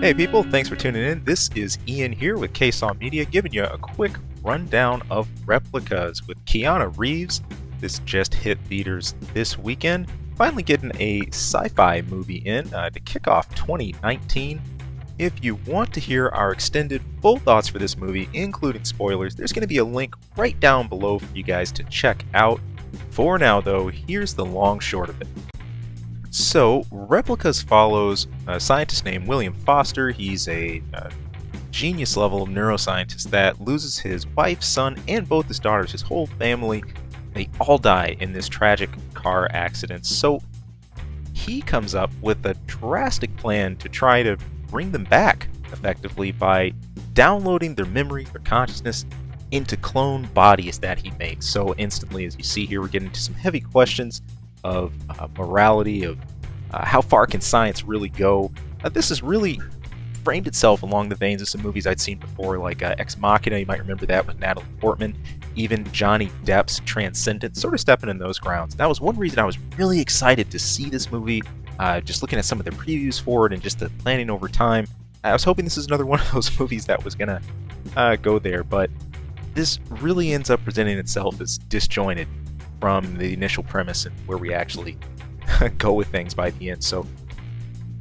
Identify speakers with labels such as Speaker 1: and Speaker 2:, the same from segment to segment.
Speaker 1: Hey people, thanks for tuning in. This is Ian here with KSAW Media giving you a quick rundown of Replicas with Keanu Reeves. This just hit theaters this weekend. Finally getting a sci-fi movie in to kick off 2019. If you want to hear our extended full thoughts for this movie, including spoilers, there's going to be a link right down below for you guys to check out. For now though, here's the long short of it. So, Replicas follows a scientist named William Foster. He's a genius level neuroscientist that loses his wife, son, and both his daughters, his whole family. They all die in this tragic car accident. So, he comes up with a drastic plan to try to bring them back, effectively, by downloading their memory, their consciousness, into clone bodies that he makes. So, instantly, as you see here, we're getting into some heavy questions of morality, of how far can science really go. This has really framed itself along the veins of some movies I'd seen before, like Ex Machina, you might remember that with Natalie Portman, even Johnny Depp's Transcendent, sort of stepping in those grounds. That was one reason I was really excited to see this movie, just looking at some of the previews for it and just the planning over time. I was hoping this is another one of those movies that was gonna go there, but this really ends up presenting itself as disjointed from the initial premise and where we actually go with things by the end. So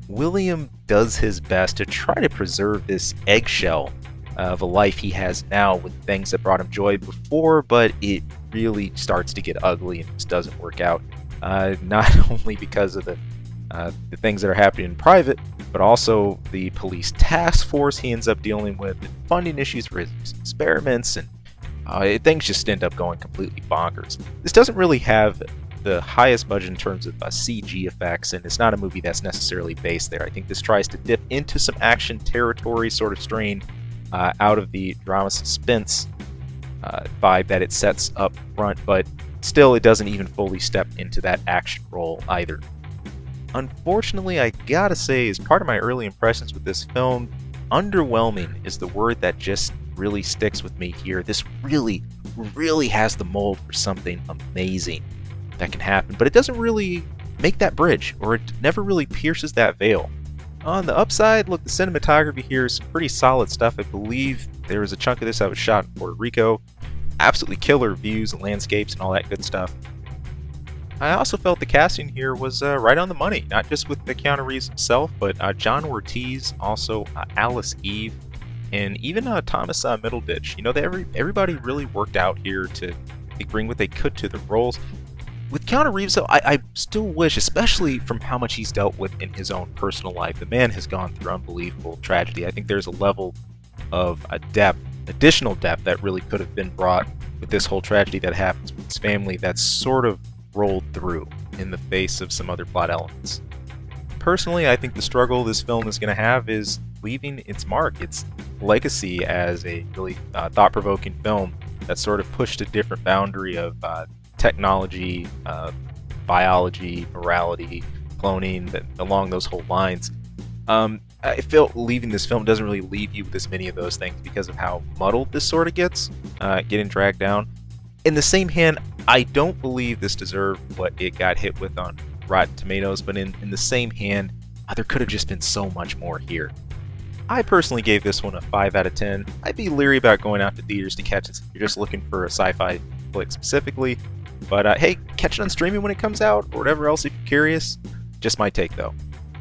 Speaker 1: William does his best to try to preserve this eggshell of a life he has now with things that brought him joy before, but it really starts to get ugly and just doesn't work out. Not only because of the things that are happening in private, but also the police task force he ends up dealing with, and funding issues for his experiments, and things just end up going completely bonkers. This doesn't really have the highest budget in terms of CG effects, and it's not a movie that's necessarily based there. I think this tries to dip into some action territory, sort of straying out of the drama suspense vibe that it sets up front, but still it doesn't even fully step into that action role either. Unfortunately, I gotta say, as part of my early impressions with this film, underwhelming is the word that just really sticks with me here. This really has the mold for something amazing that can happen, but it doesn't really make that bridge, or it never really pierces that veil. On the upside, look, the cinematography here is some pretty solid stuff. I believe there was a chunk of this that was shot in Puerto Rico. Absolutely killer views and landscapes and all that good stuff. I also felt the casting here was right on the money, not just with Keanu Reeves himself, but John Ortiz, also Alice Eve, and even Thomas Middleditch. You know, everybody really worked out here to bring what they could to the roles. With Keanu Reeves, though, I still wish, especially from how much he's dealt with in his own personal life, the man has gone through unbelievable tragedy. I think there's a level of additional depth that really could have been brought with this whole tragedy that happens with his family that's sort of rolled through in the face of some other plot elements. Personally, I think the struggle this film is going to have is leaving its mark, its legacy as a really thought-provoking film that sort of pushed a different boundary of technology, biology, morality, cloning, along those whole lines. I feel leaving this film doesn't really leave you with as many of those things because of how muddled this sort of gets, getting dragged down. In the same hand, I don't believe this deserved what it got hit with on Rotten Tomatoes, but in the same hand, there could have just been so much more here. I personally gave this one a 5 out of 10. I'd be leery about going out to theaters to catch it if you're just looking for a sci-fi flick specifically. But hey, catch it on streaming when it comes out, or whatever else if you're curious. Just my take though.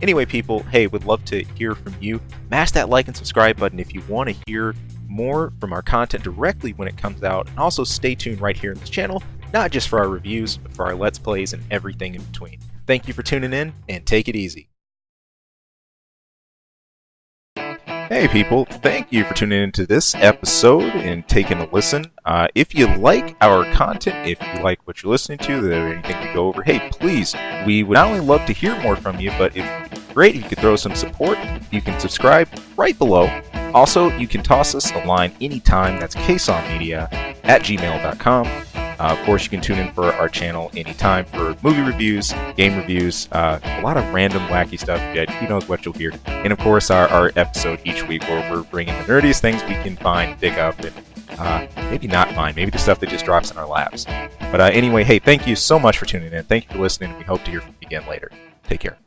Speaker 1: Anyway people, hey, would love to hear from you. Mash that like and subscribe button if you want to hear more from our content directly when it comes out. And also stay tuned right here in this channel, not just for our reviews, but for our Let's Plays and everything in between. Thank you for tuning in, and take it easy. Hey people, thank you for tuning into this episode and taking a listen. If you like our content, if you like what you're listening to, there anything we go over, hey, please, we would not only love to hear more from you, but if great, you could throw some support. You can subscribe right below. Also, you can toss us a line anytime. That's ksawmedia@gmail.com. Of course, you can tune in for our channel anytime for movie reviews, game reviews, a lot of random wacky stuff. Who knows what you'll hear. And of course, our episode each week where we're bringing the nerdiest things we can find, dig up, and maybe not find. Maybe the stuff that just drops in our laps. But anyway, hey, thank you so much for tuning in. Thank you for listening. We hope to hear from you again later. Take care.